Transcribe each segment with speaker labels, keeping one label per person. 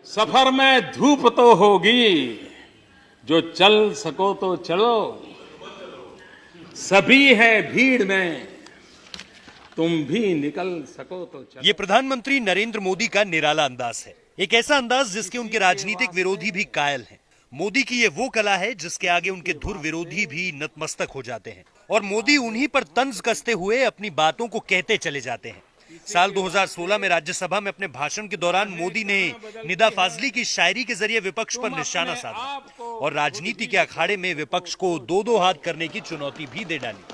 Speaker 1: सफर में धूप तो होगी, जो चल सको तो चलो। सभी है भीड़ में, तुम भी निकल सको तो चलो।
Speaker 2: ये प्रधानमंत्री नरेंद्र मोदी का निराला अंदाज है, एक ऐसा अंदाज जिसके उनके राजनीतिक विरोधी भी कायल हैं। मोदी की ये वो कला है जिसके आगे उनके धुर विरोधी भी नतमस्तक हो जाते हैं और मोदी उन्हीं पर तंज कसते हुए अपनी बातों को कहते चले जाते हैं। साल 2016 में राज्यसभा में अपने भाषण के दौरान मोदी ने निदा फाजली की शायरी के जरिए विपक्ष पर निशाना साधा और राजनीति के अखाड़े में विपक्ष को दो दो हाथ करने की चुनौती भी दे डाली।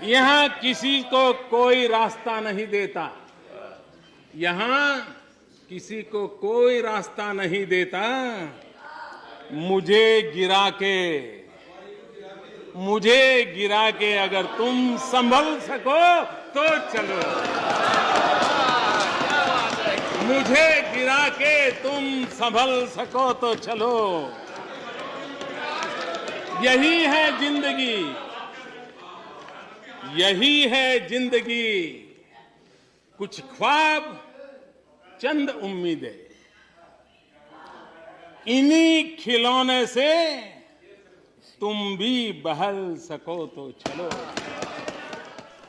Speaker 1: यहाँ किसी को कोई रास्ता नहीं देता, यहाँ किसी को कोई रास्ता नहीं देता। मुझे गिरा के अगर तुम संभल सको तो चलो। मुझे गिरा के तुम संभल सको तो चलो। यही है जिंदगी, यही है जिंदगी। कुछ ख्वाब, चंद उम्मीदें, इन्हीं खिलौने से तुम भी बहल सको तो चलो।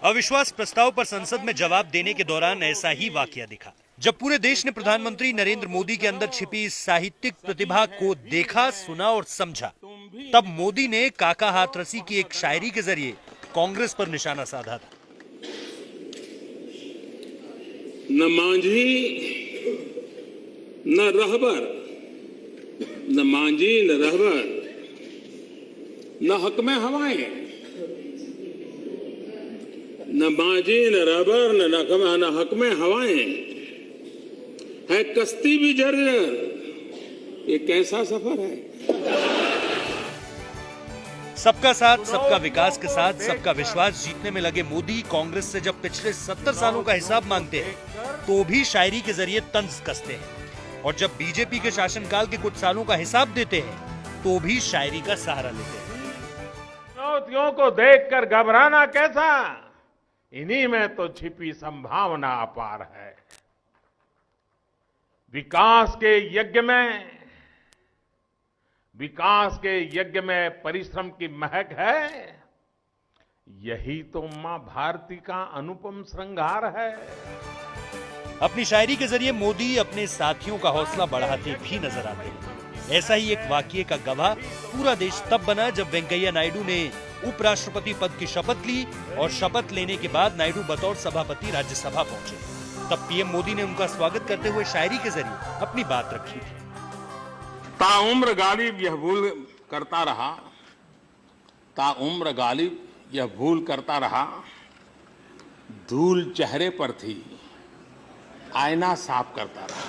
Speaker 2: अविश्वास प्रस्ताव पर संसद में जवाब देने के दौरान ऐसा ही वाकया दिखा। जब पूरे देश ने प्रधानमंत्री नरेंद्र मोदी के अंदर छिपी साहित्यिक प्रतिभा को देखा, सुना और समझा, तब मोदी ने काका हाथरसी की एक शायरी के जरिए कांग्रेस पर निशाना साधा था।
Speaker 1: न मांझी न रहबर, न मांझी न रहबर, न हक में हवाएं। न मांझी न रहबर न हक में हवाएं, है कश्ती भी जर्जर। ये कैसा सफर है?
Speaker 2: सबका साथ, सबका विकास के साथ सबका विश्वास जीतने में लगे मोदी कांग्रेस से जब पिछले 70 सालों का हिसाब मांगते हैं तो भी शायरी के जरिए तंज कसते हैं और जब बीजेपी के शासनकाल के कुछ सालों का हिसाब देते हैं तो भी शायरी का सहारा लेते हैं।
Speaker 1: चुनौतियों को देखकर घबराना कैसा, इन्हीं में तो छिपी संभावना अपार है। विकास के यज्ञ में परिश्रम की महक है। यही तो मां भारती का अनुपम श्रृंगार है।
Speaker 2: अपनी शायरी के जरिए मोदी अपने साथियों का हौसला बढ़ाते भी नजर आते हैं। ऐसा ही एक वाकये का गवाह पूरा देश तब बना जब वेंकैया नायडू ने उपराष्ट्रपति पद की शपथ ली और शपथ लेने के बाद नायडू बतौर सभापति राज्यसभा पहुंचे। तब पीएम मोदी ने उनका स्वागत करते हुए शायरी के जरिए अपनी बात रखी थी।
Speaker 1: ताउम्र गालिब यह भूल करता रहा, ताउम्र गालिब यह भूल करता रहा। धूल चेहरे पर थी, आईना साफ करता रहा।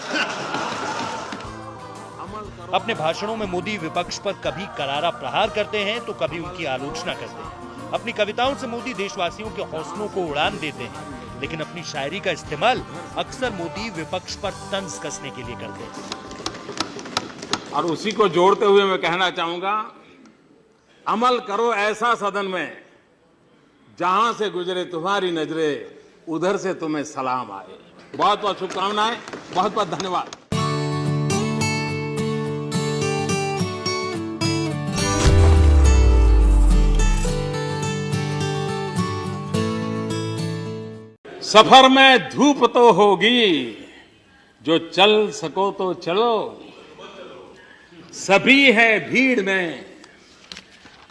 Speaker 2: अपने भाषणों में मोदी विपक्ष पर कभी करारा प्रहार करते हैं तो कभी उनकी आलोचना करते हैं। अपनी कविताओं से मोदी देशवासियों के हौसलों को उड़ान देते हैं, लेकिन अपनी शायरी का इस्तेमाल अक्सर मोदी विपक्ष पर तंज कसने के लिए करते हैं।
Speaker 1: और उसी को जोड़ते हुए मैं कहना चाहूंगा, अमल करो ऐसा सदन में जहां से गुजरे तुम्हारी नजरें, उधर से तुम्हें सलाम आए। बहुत बहुत शुभकामनाएं, बहुत बहुत धन्यवाद। सफर में धूप तो होगी, जो चल सको तो चलो। सभी है भीड़ में,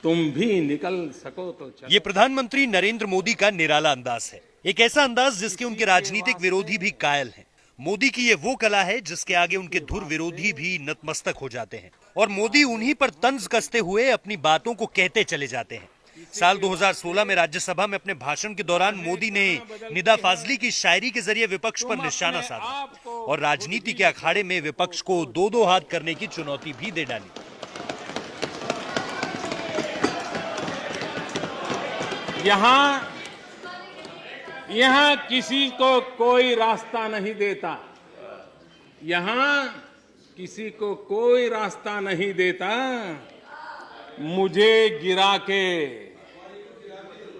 Speaker 1: तुम भी निकल सको तो चलो।
Speaker 2: ये प्रधानमंत्री नरेंद्र मोदी का निराला अंदाज है, एक ऐसा अंदाज जिसके उनके राजनीतिक विरोधी भी कायल हैं। मोदी की ये वो कला है जिसके आगे उनके धुर विरोधी भी नतमस्तक हो जाते हैं और मोदी उन्हीं पर तंज कसते हुए अपनी बातों को कहते चले जाते हैं। साल 2016 में राज्यसभा में अपने भाषण के दौरान मोदी ने निदा फाजली की शायरी के जरिए विपक्ष पर निशाना साधा और राजनीति के अखाड़े में विपक्ष को दो दो हाथ करने की चुनौती भी दे डाली।
Speaker 1: यहाँ किसी को कोई रास्ता नहीं देता, यहाँ किसी को कोई रास्ता नहीं देता। मुझे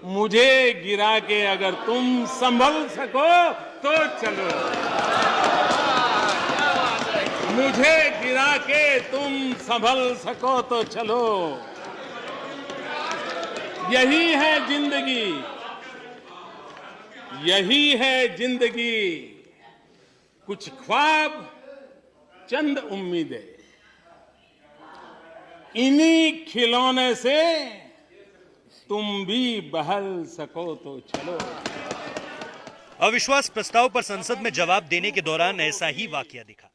Speaker 1: मुझे गिरा के अगर तुम संभल सको तो चलो, मुझे गिरा के तुम संभल सको तो चलो। यही है जिंदगी, यही है जिंदगी, कुछ ख्वाब चंद उम्मीदें, इन्हीं खिलौने से तुम भी बहल सको तो चलो।
Speaker 2: अविश्वास प्रस्ताव पर संसद में जवाब देने के दौरान ऐसा ही वाकया दिखा।